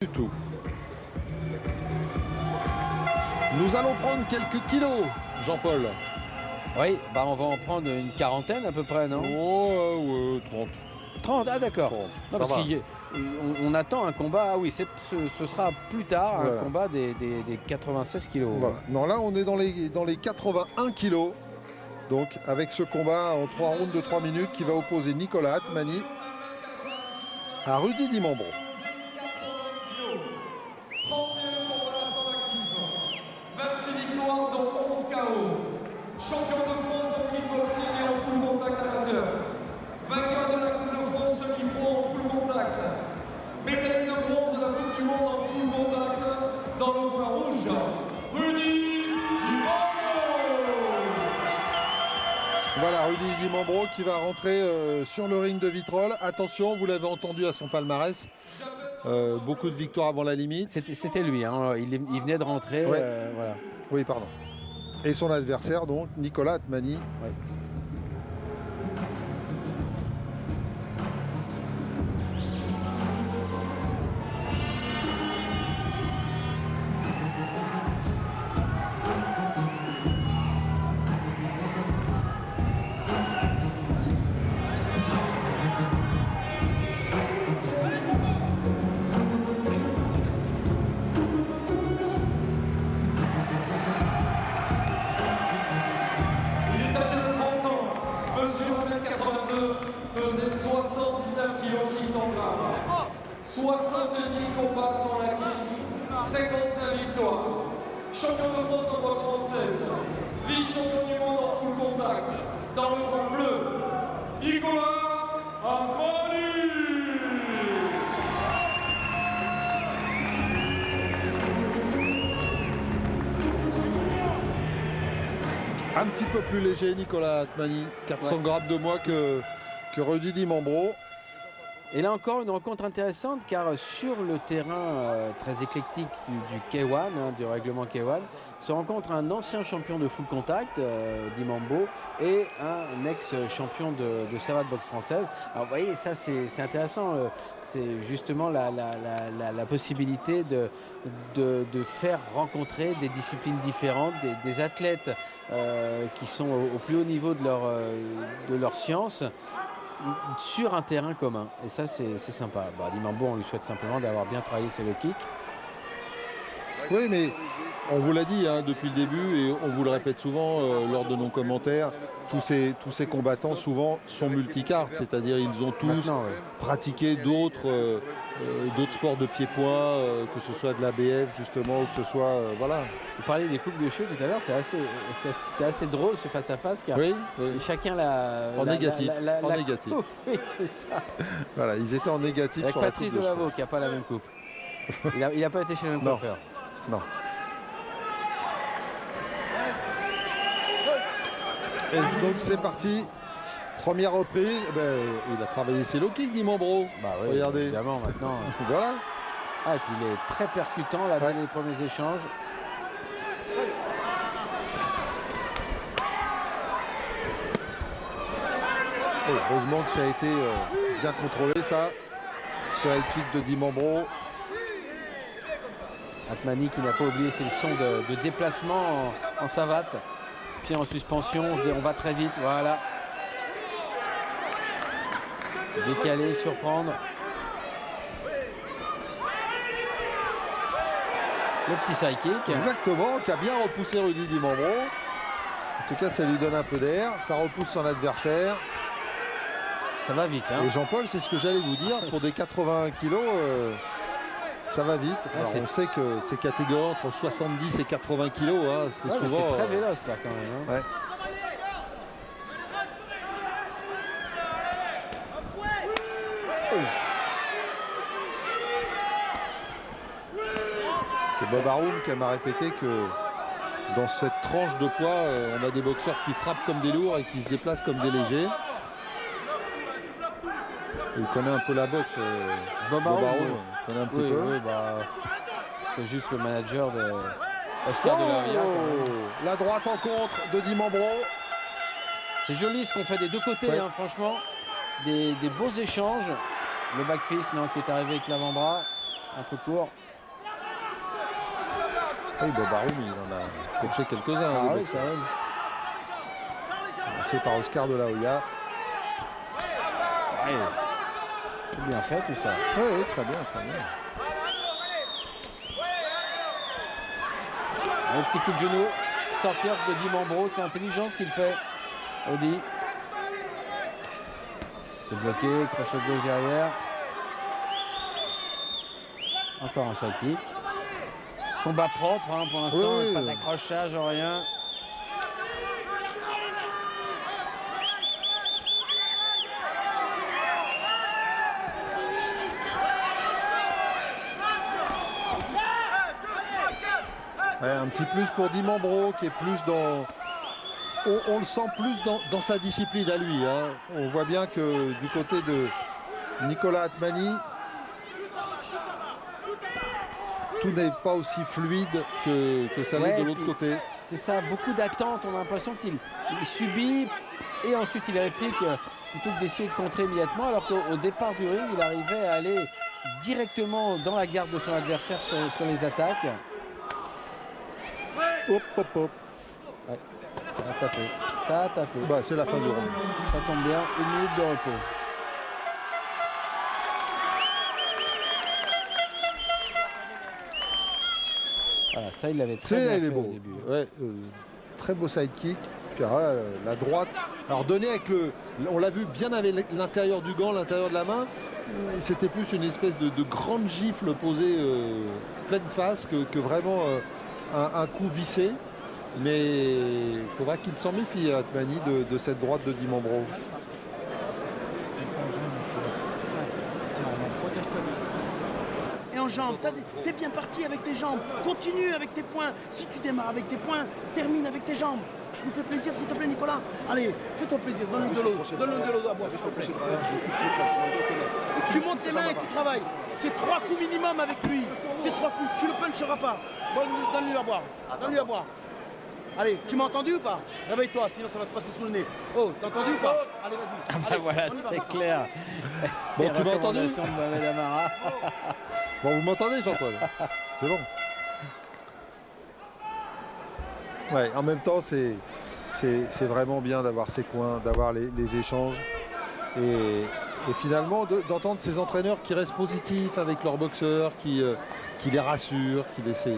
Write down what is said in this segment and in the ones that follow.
Du tout. Nous allons prendre quelques kilos, Jean-Paul. Oui, bah on va en prendre une quarantaine à peu près, non? Oh, 30. 30, ah d'accord. 30, Non, parce qu'on attend un combat, ah oui, ce sera plus tard, voilà. un combat des 96 kilos. Voilà. Non, là, on est dans les 81 kilos. Donc, avec ce combat en 3 rounds de 3 minutes qui va opposer Nicolas Atmani à Rudy Di Mambro. 31 combats à son actif, 26 victoires dont 11 KO. Champion de France en kickboxing et en full contact amateur. Vainqueur de la Coupe de France semi-pro en full contact. Médaille de bronze de la Coupe du Monde en full contact dans le coin rouge. Rudy Di Mambro. Voilà, Rudy Di Mambro qui va rentrer sur le ring de Vitrolles. Attention, vous l'avez entendu à son palmarès. Beaucoup de victoires avant la limite. C'était lui, hein. Il venait de rentrer. Ouais. Voilà. Oui, pardon. Et son adversaire, donc, Nicolas Atmani. Ouais. Il est âgé de 30 ans, mesure 1m82, pesait 79 kg 600 grammes. 70 combats à son actif, 55 victoires. Champion de France en boxe française, vice-champion du monde en full contact. Dans le coin bleu, Nicolas Atmani. Un petit peu plus léger, Nicolas Atmani. 400 grammes de moins que Rudy Di Mambro. Et là encore, une rencontre intéressante car sur le terrain très éclectique du K1, hein, du règlement K1, se rencontre un ancien champion de full contact, Di Mambro, et un ex-champion de savate boxe française. Alors vous voyez, ça c'est intéressant. C'est justement la possibilité de faire rencontrer des disciplines différentes, des athlètes qui sont au plus haut niveau de leur science, sur un terrain commun. Et ça, c'est sympa. Bah, Di Mambro, on lui souhaite simplement d'avoir bien travaillé ses low kicks. Oui, mais on vous l'a dit hein, depuis le début et on vous le répète souvent lors de nos commentaires, tous ces combattants souvent sont multicartes, c'est-à-dire ils ont tous pratiqué d'autres sports de pied-point, que ce soit de l'ABF justement ou que ce soit voilà. Vous parliez des coupes de cheveux tout à l'heure, c'était assez drôle ce face-à-face car oui. chacun en négatif. Coupe. Oui, c'est ça. Voilà, ils étaient en négatif. Avec sur Patrice la coupe de Delaveau qui n'a pas la même coupe. Il n'a pas été chez le même Non. coiffeur. Non. Et donc c'est parti. Première reprise. Il a travaillé ses low kicks, Di Mambro. Bah oui, regardez. évidemment maintenant. Voilà. Ah, et puis il est très percutant là dans les premiers échanges. Oh, heureusement que ça a été bien contrôlé ça. Ce high kick de Di Mambro. Atmani qui n'a pas oublié ses leçons de déplacement en savate. Pied en suspension, on va très vite, voilà. Décaler, surprendre. Le petit side kick. Exactement, qui a bien repoussé Rudy Di Mambro. En tout cas, ça lui donne un peu d'air. Ça repousse son adversaire. Ça va vite. Hein. Et Jean-Paul, c'est ce que j'allais vous dire. Pour des 81 kilos, ça va vite. Alors, on sait que ces catégories entre 70 et 80 kilos, hein, c'est souvent... C'est très véloce là quand même. Hein. Ouais. C'est Bob Arum qui m'a répété que dans cette tranche de poids, on a des boxeurs qui frappent comme des lourds et qui se déplacent comme des légers. Il connaît un peu la boxe. Bob Arum, il connaît un petit peu. Oui, c'était juste le manager de Oscar de la Hoya. La droite en contre de Di Mambro. C'est joli ce qu'on fait des deux côtés, hein, franchement. Des beaux échanges. Le back fist qui est arrivé avec l'avant-bras. un peu court. Oui, Baroum, il en a coaché quelques-uns. Ah des oui, boxeurs. ça va. Lancé par Oscar de la Hoya. Ouais. C'est bien fait tout ça. Oui, oui, très bien, très bien. Un petit coup de genou. Sortir de Dimambro, c'est intelligent ce qu'il fait. Audi. C'est bloqué, crochet gauche derrière. Encore un side kick. Combat propre hein, pour l'instant, Oui, pas oui. d'accrochage, rien. Ouais, un petit plus pour Dimambro qui est plus dans... On le sent plus dans sa discipline à lui. Hein. On voit bien que du côté de Nicolas Atmani, tout n'est pas aussi fluide que ça l'est Ouais, de l'autre puis- côté. C'est ça, beaucoup d'attentes. On a l'impression qu'il subit et ensuite il réplique plutôt que d'essayer de contrer immédiatement. Alors qu'au départ du ring, il arrivait à aller directement dans la garde de son adversaire sur les attaques. Hop, hop, hop. Ouais, ça a tapé. Ça a tapé. Bah, c'est la fin du round. Ça tombe bien, 1 minute de repos. Voilà, ça il l'avait très bien Il est fait au beau. début. Ouais, très beau sidekick. Puis alors là, la droite. Alors donné avec le. On l'a vu bien avec l'intérieur du gant, l'intérieur de la main. C'était plus une espèce de grande gifle posée pleine face que vraiment un coup vissé. Mais il faudra qu'il s'en méfie, Atmani, de cette droite de Dimambro. Et en jambes, t'es bien parti avec tes jambes. Continue avec tes poings. Si tu démarres avec tes poings, termine avec tes jambes. Je me fais plaisir, s'il te plaît, Nicolas. Allez, fais-toi plaisir. Donne-lui de l'eau. Donne-lui de l'eau à boire, s'il te plaît. Tu montes tes mains et tu travailles. C'est 3 coups minimum avec lui. C'est 3 coups. Tu le puncheras pas. Donne-lui à boire. Donne-lui à boire. Allez, tu m'as entendu ou pas? Réveille-toi, sinon ça va te passer sous le nez. Oh, t'as entendu ou pas? Allez, vas-y. Ah bah Allez, voilà, on y va. c'est clair. Bon, Les tu m'as entendu? recommandations de Mohamed Amara. Bon, vous m'entendez, Jean-Paul? C'est bon. Ouais, en même temps, c'est vraiment bien d'avoir ces coins, d'avoir les échanges. Et finalement, d'entendre ces entraîneurs qui restent positifs avec leurs boxeurs, qui les rassurent, qui les essaient.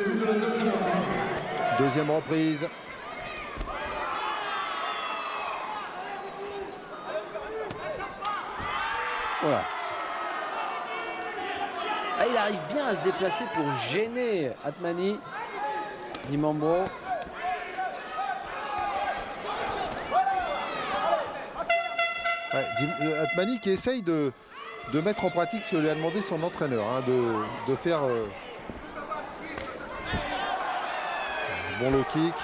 Début de la deuxième reprise. Deuxième reprise. Voilà. Ah, il arrive bien à se déplacer pour gêner Atmani. Dimambro. Ouais, Atmani qui essaye de mettre en pratique ce que lui a demandé son entraîneur, hein, de faire bon low kick,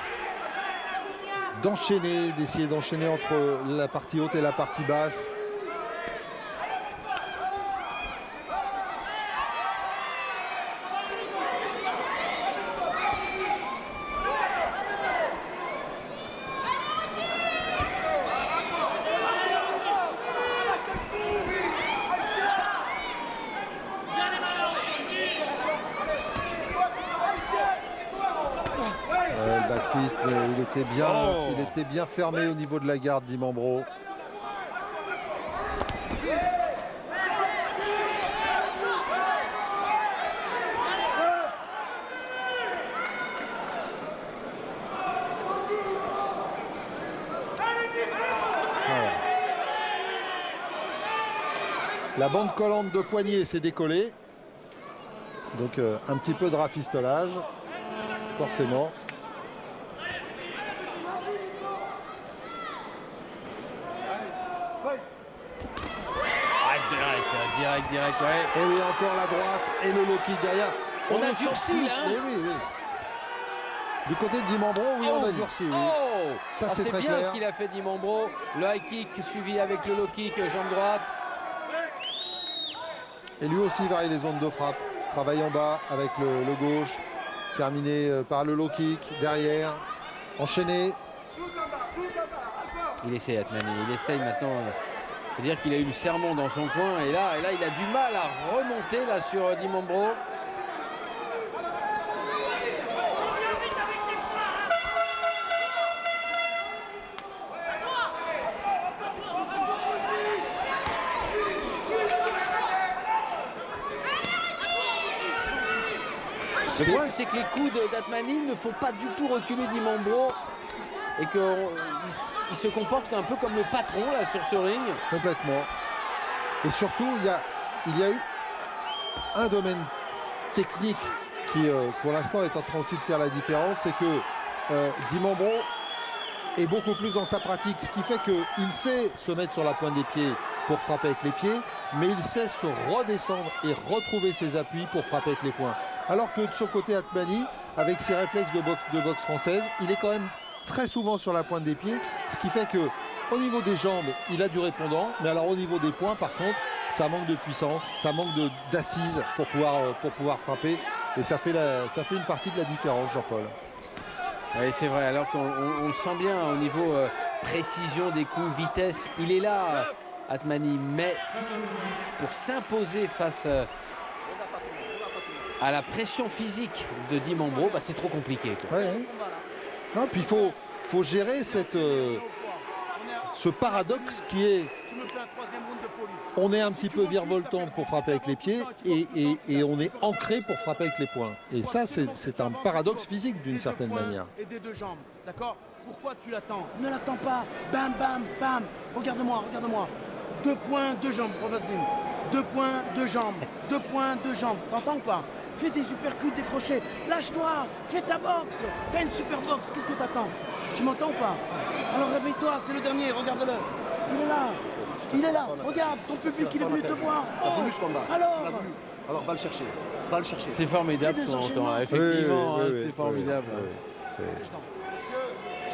d'essayer d'enchaîner entre la partie haute et la partie basse. Le backfist, mais il était bien fermé au niveau de la garde, Dimambro. Voilà. La bande collante de poignet s'est décollée. Donc un petit peu de rafistolage, forcément. Direct, ouais. Et oui, encore la droite et le low kick derrière. On a le durci, sent plus. là, hein. Eh oui, oui. Du côté de Dimambro, oui, on a durci. Oui. Oh, Ça, c'est très bien clair. ce qu'il a fait Dimambro. Le high kick suivi avec le low kick, jambe droite. Et lui aussi varie les zones de frappe. Travaille en bas avec le gauche. Terminé par le low kick derrière. Enchaîné. Il essaye Atmani, il essaye maintenant C'est-à-dire qu'il a eu le sermon dans son coin et là, il a du mal à remonter là sur Dimambro. Le problème, c'est que les coups d'Atmani ne font pas du tout reculer Dimambro et qu'il se comporte un peu comme le patron là sur ce ring. Complètement. Et surtout, il y a eu un domaine technique qui, pour l'instant, est en train aussi de faire la différence, c'est que Dimambro est beaucoup plus dans sa pratique, ce qui fait qu'il sait se mettre sur la pointe des pieds pour frapper avec les pieds, mais il sait se redescendre et retrouver ses appuis pour frapper avec les poings. Alors que de son côté, Atmani, avec ses réflexes de boxe française, il est quand même très souvent sur la pointe des pieds, ce qui fait que au niveau des jambes, il a du répondant, mais alors au niveau des poings, par contre, ça manque de puissance, ça manque d'assises pour pouvoir frapper, et ça fait une partie de la différence, Jean-Paul. Oui, c'est vrai, alors qu'on le sent bien au niveau précision des coups, vitesse, il est là, Atmani, mais pour s'imposer face à la pression physique de Dimambro, bah, c'est trop compliqué, quoi. Ouais, ouais. Non, puis il faut gérer ce paradoxe qui est, on est un petit peu virevoltant pour frapper avec les pieds et on est ancré pour frapper avec les poings. Et ça, c'est un paradoxe physique d'une certaine manière. Et des deux jambes, d'accord? Pourquoi tu l'attends? Ne l'attends pas. Bam, bam, bam. Regarde-moi, regarde-moi. 2 points, 2 jambes, Rovasdim. 2 points, 2 jambes. 2 points, 2 jambes. T'entends ou pas? Fais des uppercuts, des crochets. Lâche-toi. Fais ta boxe. T'as une super boxe. Qu'est-ce que t'attends? Tu m'entends ou pas? Alors réveille-toi, c'est le dernier. Regarde-le. Il est là. Il est là. Regarde, ton public, il est venu te voir. T'as voulu ce combat. Alors, Tu l'as voulu. Alors va le chercher. Va le chercher. C'est formidable ce qu'on entend, hein. Effectivement, hein, c'est formidable.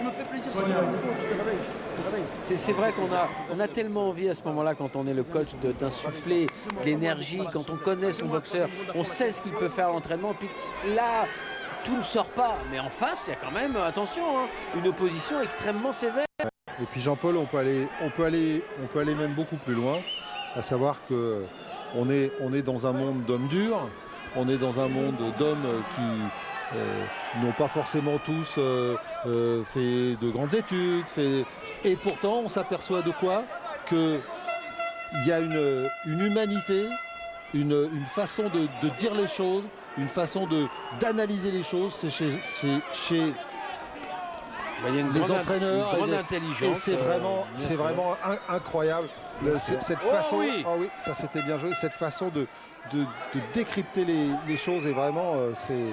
je me fais plaisir. C'est tu te réveilles. Tu te réveilles. C'est vrai qu'on a tellement envie à ce moment-là, quand on est le coach, d'insuffler de l'énergie, quand on connaît son boxeur, on sait ce qu'il peut faire à l'entraînement, puis là, tout ne sort pas. Mais en face, il y a quand même, attention, hein, une opposition extrêmement sévère. Et puis Jean-Paul, on peut aller même beaucoup plus loin, à savoir que on est dans un monde d'hommes durs, on est dans un monde d'hommes qui n'ont pas forcément tous fait de grandes études, et pourtant on s'aperçoit de quoi? Qu'il y a une humanité, une façon de dire les choses, une façon d'analyser les choses, c'est chez Il y a une les grande, entraîneurs, une grande et intelligence. c'est vraiment incroyable. Cette façon, oui. ah oui, ça c'était bien joué, cette façon de décrypter les choses est vraiment, c'est...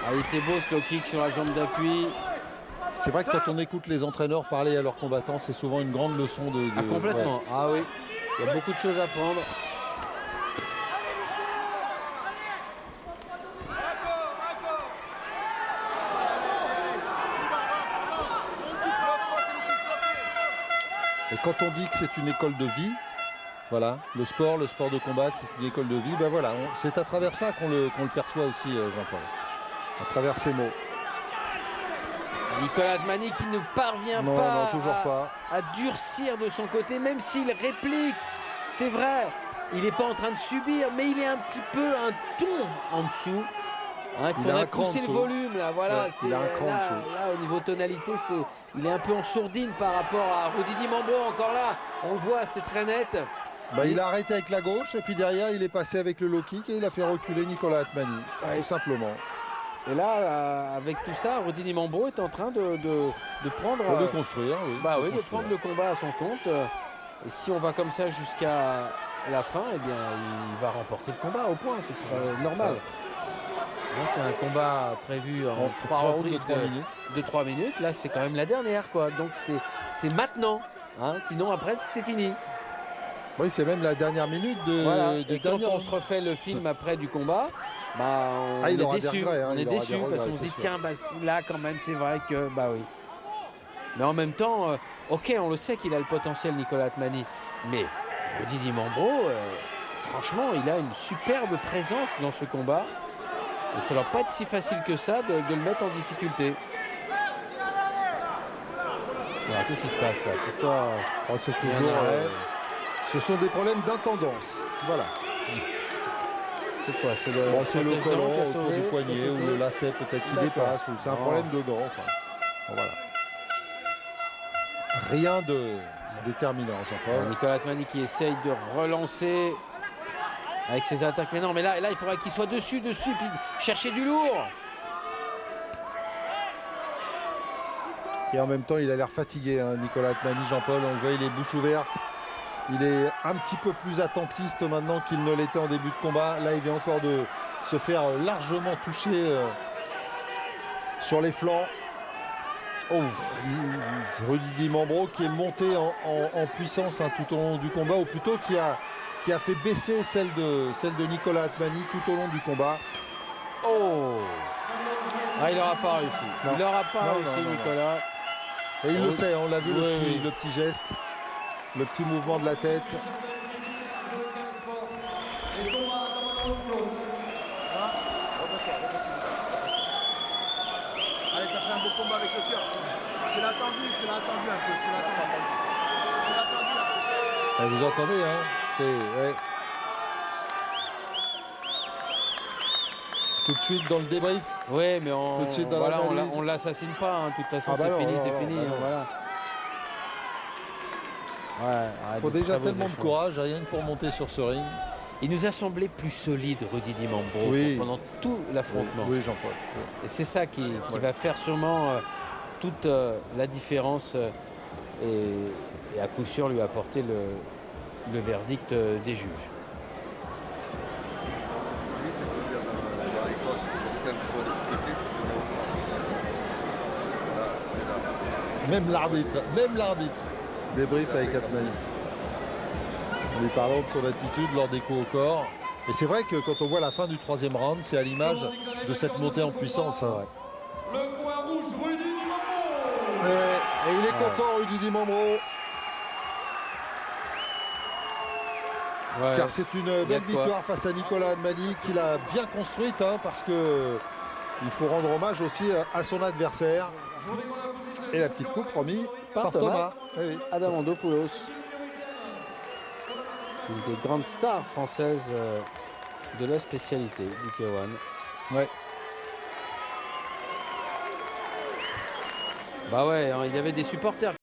Ah, il était beau ce low kick sur la jambe d'appui. C'est vrai que quand on écoute les entraîneurs parler à leurs combattants, c'est souvent une grande leçon de... Ah, complètement. Ouais. Ah oui, il y a beaucoup de choses à prendre. Et quand on dit que c'est une école de vie, voilà, le sport de combat, c'est une école de vie, ben voilà, c'est à travers ça qu'on le perçoit aussi, Jean-Paul, à travers ces mots. Nicolas Atmani qui ne parvient Non, pas, toujours pas à durcir de son côté, même s'il réplique. C'est vrai, il n'est pas en train de subir, mais il est un petit peu un ton en dessous. Hein, il faudrait pousser le volume là, voilà. Ouais, il a un cran en dessous. Là, au niveau tonalité, il est un peu en sourdine par rapport à Rudy Dimambro. Encore là, on le voit, c'est très net. Bah, il a arrêté avec la gauche et puis derrière il est passé avec le low kick et il a fait reculer Nicolas Atmani, tout simplement. Et là, avec tout ça, Rudy Dimambro est en train de prendre... De construire, oui. Bah oui, de prendre le combat à son compte. Et si on va comme ça jusqu'à la fin, eh bien, il va remporter le combat au point. Ce serait normal. Là, c'est un combat prévu en 3 reprises de 3 minutes. Là, c'est quand même la dernière, quoi. Donc, c'est maintenant. Hein. Sinon, après, c'est fini. Oui, c'est même la dernière minute de... Voilà. Et quand on se refait le film après du combat, bah, on est déçu. On est déçu parce qu'on se dit, tiens, bah, là, quand même, c'est vrai que... Bah oui. Mais en même temps, ok, on le sait qu'il a le potentiel, Nicolas Atmani. Mais Rudy Dimambro, franchement, il a une superbe présence dans ce combat. Et ça ne va pas être si facile que ça de le mettre en difficulté. Alors, qu'est-ce qui se passe là? Pourquoi Oh, c'est il y a un toujours, arrêt ce sont des problèmes d'intendance. Voilà. C'est quoi? C'est le, Bon, c'est le protège-dents collant qui a autour sauvé, du qui a poignet sauté. ou le lacet peut-être qui D'accord. dépasse ou c'est un Oh. problème de gant. Enfin, bon, voilà. Rien de déterminant, Jean-Paul. Nicolas Atmani qui essaye de relancer avec ses attaques. Mais non, mais là il faudrait qu'il soit dessus, puis chercher du lourd. Et en même temps, il a l'air fatigué, hein, Nicolas Atmani, Jean-Paul. On le voit, il est bouche ouverte. Il est un petit peu plus attentiste maintenant qu'il ne l'était en début de combat. Là, il vient encore de se faire largement toucher sur les flancs. Oh, Rudy Di Mambro qui est monté en puissance hein, tout au long du combat, ou plutôt qui a fait baisser celle de Nicolas Atmani tout au long du combat. Oh, ah, il n'aura pas réussi. Non. Il n'aura pas Non, réussi, non. Nicolas. Et il Oh. le sait, on l'a vu, Oui. le petit geste, le petit mouvement de la tête. Et Thomas Adamopoulos. Allez, t'as fait un beau combat avec le cœur. Tu l'as attendu un peu. Tu l'as attendu là. Et vous entendez, hein, ouais. Tout de suite dans le débrief. Oui, mais Tout de suite dans voilà, l'analyse. on l'assassine pas. Hein. De toute façon, Ah bah c'est non, fini, non, c'est non, fini. bah hein, non. voilà. Ouais, Il faut des déjà très beaux tellement de échanges. courage, rien que pour monter sur ce ring. Il nous a semblé plus solide, Rudy Di Mambro, Oui. pendant tout l'affrontement. Oui, Jean-Paul. Oui. Et c'est ça qui va faire sûrement toute la différence et à coup sûr lui apporter le verdict des juges. Même l'arbitre débrief avec Atmani. En lui parlant de son attitude lors des coups au corps. Et c'est vrai que quand on voit la fin du troisième round, c'est à l'image de cette montée en puissance. Hein. Le coin rouge, Rudy Di Mambro. Et il est content, Rudy Di Mambro, Ouais. car c'est une Il y a belle de quoi. victoire face à Nicolas Atmani qu'il a bien construite, hein, parce que il faut rendre hommage aussi à son adversaire. Je voudrais qu'on applaudisse Et la petite coupe promis par Thomas. Eh oui. Adamopoulos, une des grandes stars françaises de la spécialité du K1. Ouais. Bah ouais, hein, il y avait des supporters